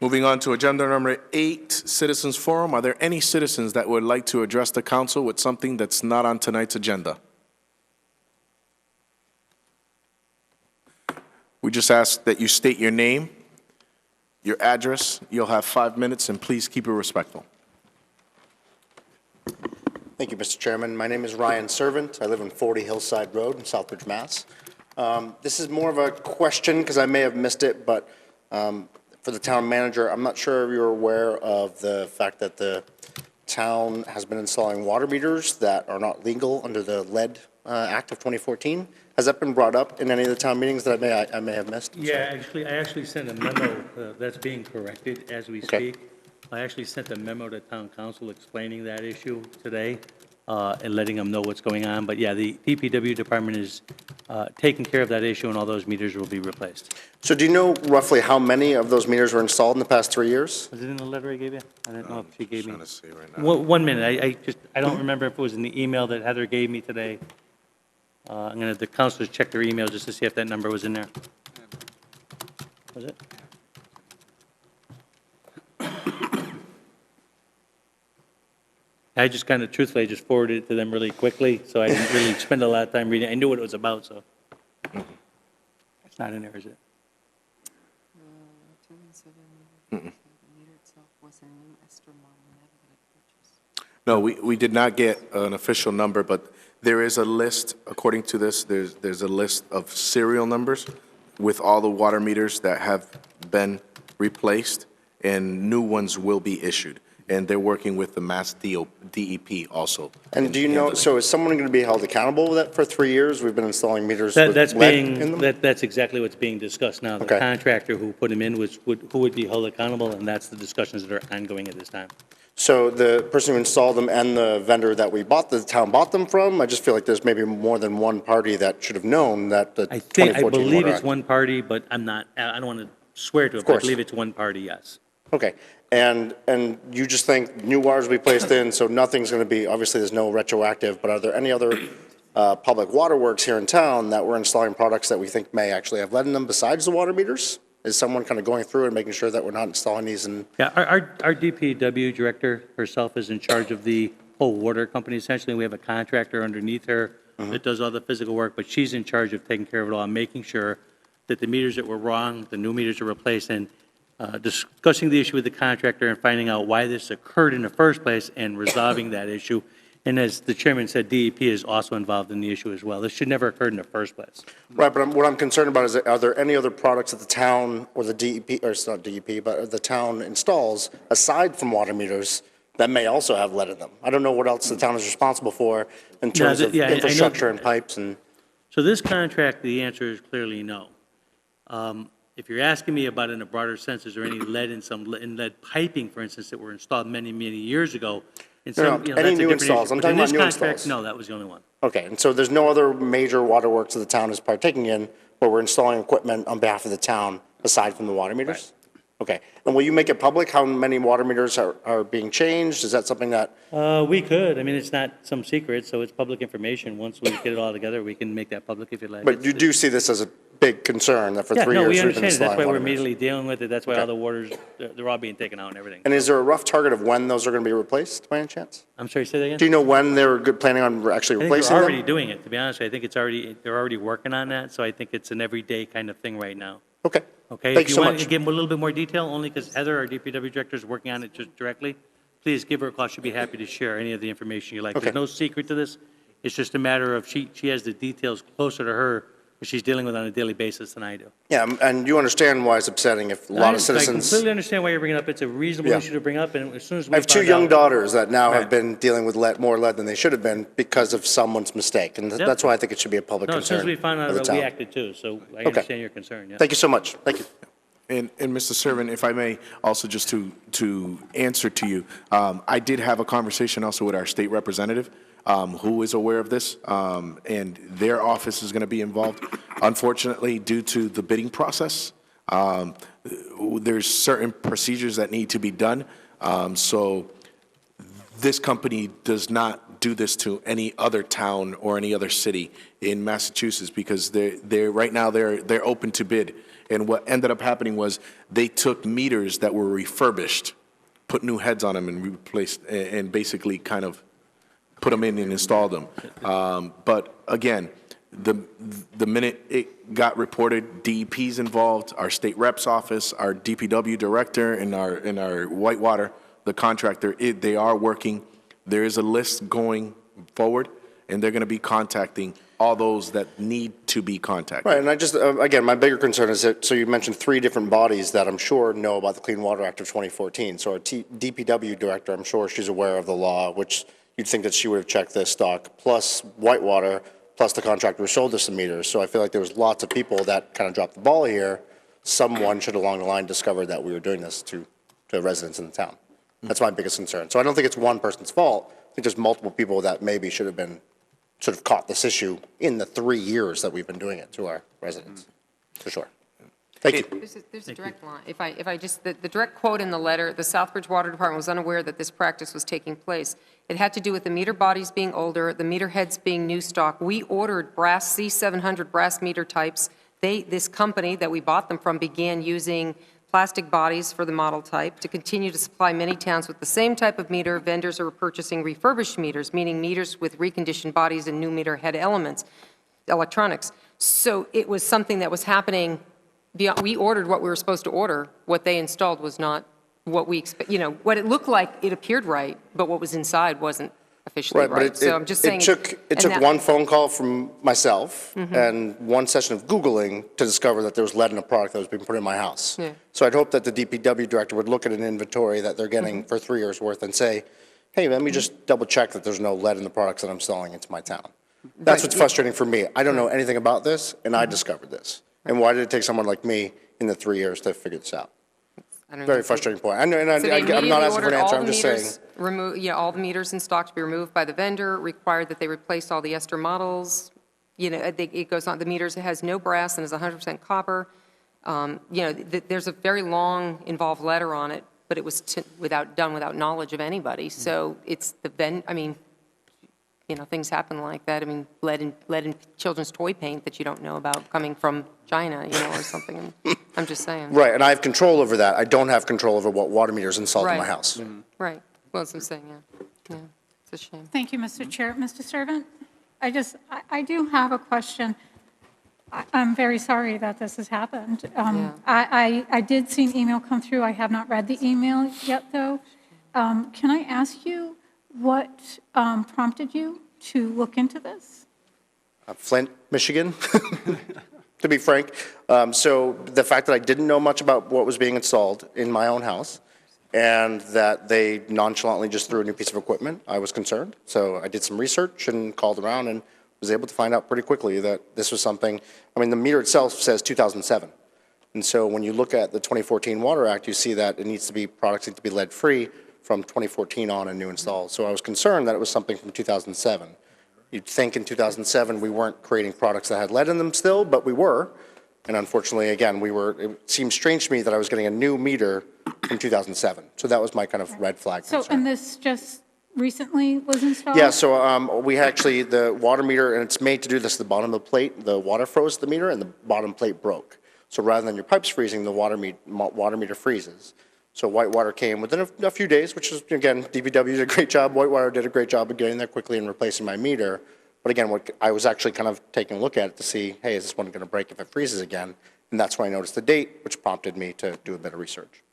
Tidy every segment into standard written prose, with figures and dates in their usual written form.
Moving on to agenda number 8, Citizens Forum. Are there any citizens that would like to address the council with something that's not on tonight's agenda? We just ask that you state your name, your address. You'll have 5 minutes, and please keep it respectful. Thank you, Mr. Chairman. My name is Ryan Servant. I live on 40 Hillside Road in Southbridge, Mass. This is more of a question because I may have missed it, but for the town manager, I'm not sure if you're aware of the fact that the town has been installing water meters that are not legal under the Lead Act of 2014. Has that been brought up in any of the town meetings that I may have missed? Yeah, I actually sent a memo that's being corrected as we speak. I actually sent a memo to town council explaining that issue today and letting them know what's going on. But yeah, the DPW department is taking care of that issue, and all those meters will be replaced. So do you know roughly how many of those meters were installed in the past 3 years? Was it in the letter I gave you? I don't know if she gave me. Right now. 1 minute. I don't remember if it was in the email that Heather gave me today. I'm going to the councilors check their email just to see if that number was in there. Was it? I just kind of, truthfully, I just forwarded it to them really quickly, so I didn't really spend a lot of time reading. I knew what it was about, so. It's not in there, is it? No, we did not get an official number, but there is a list, according to this, there's a list of serial numbers with all the water meters that have been replaced, and new ones will be issued. And they're working with the Mass DEP also. And do you know, so is someone going to be held accountable with that for 3 years? We've been installing meters That's with lead in them? that's exactly what's being discussed now. The Okay. contractor who put them in who would be held accountable, and that's the discussions that are ongoing at this time. So the person who installed them and the vendor that the town bought them from, I just feel like there's maybe more than one party that should have known that the 2014 I believe Water it's Act. one party, but I don't want to swear to it, Of but I course. believe it's one party, yes. Okay, and you just think new wires will be placed in, so nothing's going to be, obviously there's no retroactive, but are there any other public waterworks here in town that we're installing products that we think may actually have lead in them besides the water meters? Is someone kind of going through and making sure that we're not installing these in? Yeah, our DPW director herself is in charge of the whole water company. Essentially, we have a contractor underneath her that does all the physical work, but she's in charge of taking care of it all, making sure that the meters that were wrong, the new meters are replaced, and discussing the issue with the contractor and finding out why this occurred in the first place and resolving that issue. And as the chairman said, DEP is also involved in the issue as well. This should never occur in the first place. Right, but what I'm concerned about is, are there any other products that the town or the DEP, or it's not DEP, but the town installs aside from water meters that may also have lead in them? I don't know what else the town is responsible for in terms of I know- infrastructure and pipes and. So this contract, the answer is clearly no. If you're asking me about in a broader sense, is there any lead in lead piping, for instance, that were installed many, many years ago? In No, some, any that's a new different installs. issue. I'm But talking in this about new contract, installs. no, that was the only one. Okay, and so there's no other major waterworks that the town is partaking in where we're installing equipment on behalf of the town aside from the water meters? Okay, and will you make it public how many water meters are being changed? Is that something that, We could. I mean, it's not some secret, so it's public information. Once we get it all together, we can make that public if you'd like. but you do see this as a big concern that for 3 Yeah, no, years we we've been understand it. That's installing why we're water meters? immediately dealing with it. That's why Okay. all the waters, they're all being taken out and everything. And is there a rough target of when those are going to be replaced by any chance? I'm sorry, say that again? Do you know when they're planning on actually I think replacing they're them? already doing it, to be honest. I think they're already working on that, so I think it's an everyday kind of thing right now. Okay. Okay? Thank If you you so want much. to give them a little bit more detail, only because Heather, our DPW director, is working on it just directly, please give her a call. She'll be happy to share any of the information you like. Okay. There's no secret to this. It's just a matter of she has the details closer to her, which she's dealing with on a daily basis than I do. Yeah, and you understand why it's upsetting if a lot of I citizens. completely understand why you're bringing it up. It's a reasonable Yeah. issue to bring up, and as soon as we I have two find young out- daughters that now have Right. been dealing with more lead than they should have been because of someone's mistake. And Yep. that's why I think it should be a public No, as soon concern as we find out of the about it, we town. acted too, so I Okay. understand your concern, yeah. Thank you so much. Thank you. And Mr. Servant, if I may, also just to answer to you, I did have a conversation also with our state representative, who is aware of this, and their office is going to be involved. Unfortunately, due to the bidding process, there's certain procedures that need to be done. So this company does not do this to any other town or any other city in Massachusetts because they're right now they're open to bid. And what ended up happening was they took meters that were refurbished, put new heads on them and replaced, and basically kind of put them in and installed them. But again, the minute it got reported, DEP's involved, our state rep's office, our DPW director, and our Whitewater, the contractor, they are working. There is a list going forward, and they're going to be contacting all those that need to be contacted. Right, and I just, again, my bigger concern is that, so you mentioned 3 different bodies that I'm sure know about the Clean Water Act of 2014. So our DPW director, I'm sure she's aware of the law, which you'd think that she would have checked this stock, plus Whitewater, plus the contractor who sold us the meters. So I feel like there was lots of people that kind of dropped the ball here. Someone should along the line discover that we were doing this to residents in the town. That's my biggest concern. So I don't think it's one person's fault. I think there's multiple people that maybe should have been sort of caught this issue in the 3 years that we've been doing it to our residents, for sure. Thank you. There's a direct line. If I just, the direct quote in the letter, the Southbridge Water Department was unaware that this practice was taking place. It had to do with the meter bodies being older, the meter heads being new stock. We ordered brass C700 brass meter types. This company that we bought them from began using plastic bodies for the model type. To continue to supply many towns with the same type of meter, vendors are purchasing refurbished meters, meaning meters with reconditioned bodies and new meter head elements, electronics. So it was something that was happening. We ordered what we were supposed to order. What they installed was not what we expect. You know, what it looked like, it appeared right, but what was inside wasn't officially right. But So I'm just saying. it took one phone call from myself and one session of Googling to discover that there was lead in a product that was being put in my house. Yeah. So I'd hope that the DPW director would look at an inventory that they're getting for 3 years' worth and say, hey, let me just double check that there's no lead in the products that I'm selling into my town. That's what's frustrating for me. I don't know anything about this, and I discovered this. And why did it take someone like me in the 3 years to figure this out? Very frustrating point. I know, and So they I'm not asking for an immediately answer, ordered I'm just saying. all the meters in stock to be removed by the vendor, required that they replace all the ester models. You know, it goes on, the meters, it has no brass and is 100% copper. You know, there's a very long involved letter on it, but it was done without knowledge of anybody. So it's I mean, you know, things happen like that. I mean, lead in children's toy paint that you don't know about coming from China, you know, or something. I'm just saying. Right, and I have control over that. I don't have control over what water meters installed in my Right. house. Right. Well, as I'm saying, yeah. It's a shame. Thank you, Mr. Chair. Mr. Servant, I do have a question. I'm very sorry that this has happened. I did see an email come through. I have not read the email yet, though. Can I ask you what prompted you to look into this? Flint, Michigan, to be frank. So the fact that I didn't know much about what was being installed in my own house and that they nonchalantly just threw a new piece of equipment, I was concerned. So I did some research and called around and was able to find out pretty quickly that this was something, I mean, the meter itself says 2007. And so when you look at the 2014 Water Act, you see that it needs to be, products need to be lead-free from 2014 on and new installs. So I was concerned that it was something from 2007. You'd think in 2007 we weren't creating products that had lead in them still, but we were. And unfortunately, again, it seemed strange to me that I was getting a new meter from 2007. So that was my kind of red flag concern. So, and this just recently was installed? Yeah, so we actually, the water meter, and it's made to do this, the bottom of the plate, the water froze the meter and the bottom plate broke. So rather than your pipes freezing, the water meter freezes. So Whitewater came within a few days, which is, again, DPW did a great job. Whitewater did a great job of getting there quickly and replacing my meter. But again, I was actually kind of taking a look at it to see, hey, is this one going to break if it freezes again? And that's when I noticed the date, which prompted me to do a bit of research.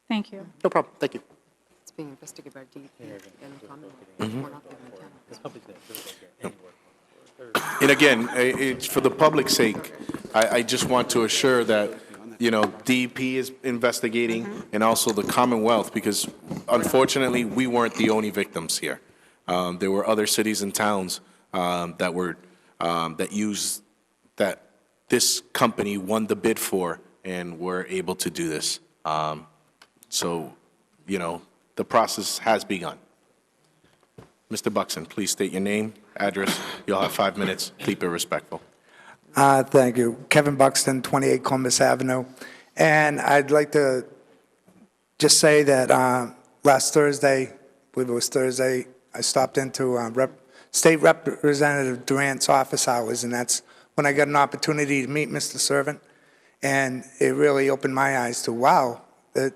Thank you. No problem. Thank you. It's being investigated by DEP and Commonwealth. We're not the town. And again, it's for the public's sake, I just want to assure that, you know, DEP is investigating and also the Commonwealth, because unfortunately, we weren't the only victims here. There were other cities and towns that this company won the bid for and were able to do this. So, you know, the process has begun. Mr. Buxton, please state your name, address. You'll have 5 minutes. Keep it respectful. Thank you. Kevin Buxton, 28 Columbus Avenue. And I'd like to just say that last Thursday, I believe it was Thursday, I stopped into State Representative Durant's office hours, and that's when I got an opportunity to meet Mr. Servant. And it really opened my eyes to, wow, that,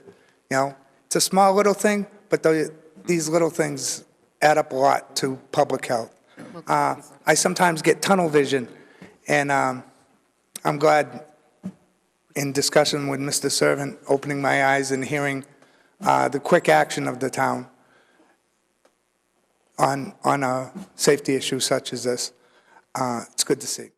it's a small little thing, but these little things add up a lot to public health. I sometimes get tunnel vision, and I'm glad, in discussion with Mr. Servant, opening my eyes and hearing the quick action of the town on a safety issue such as this. It's good to see.